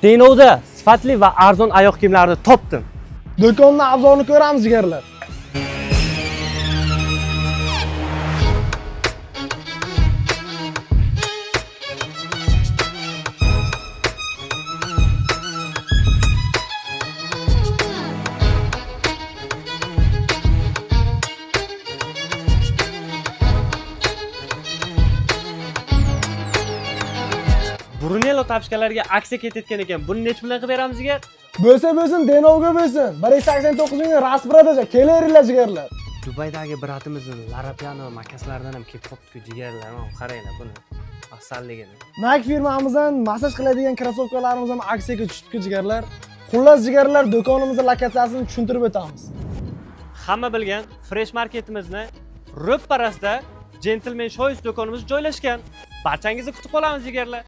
Denovda sifatli va arzon oyoq kiyimlarni topdim. Do'konni obzorini ko'ramiz jigarlar. Brunello tapishkalarga aksiya ketayotgan ekan. Buni nech pulga qilib beramiz jigar? Bo'lsa, Denovga bo'lsin. 189 mingga Raspradacha kelaveringlar jigarlar. Dubaydagi bratimizning Larapiano makaslaridan ham kelib qopdi-ku jigarlar. Qaranglar buni. Asalligini. Nike firmamizdan massaj qiladigan krossovkalarimiz ham aksiyaga tushibdi jigarlar. Xullas jigarlar, do'konimizning lokatsiyasini tushuntirib o'tamiz. Hamma bilgan Fresh Marketimizni ro'pparasida Gentleman Choice do'konimiz joylashgan. Barchangizni kutib qolamiz jigarlar.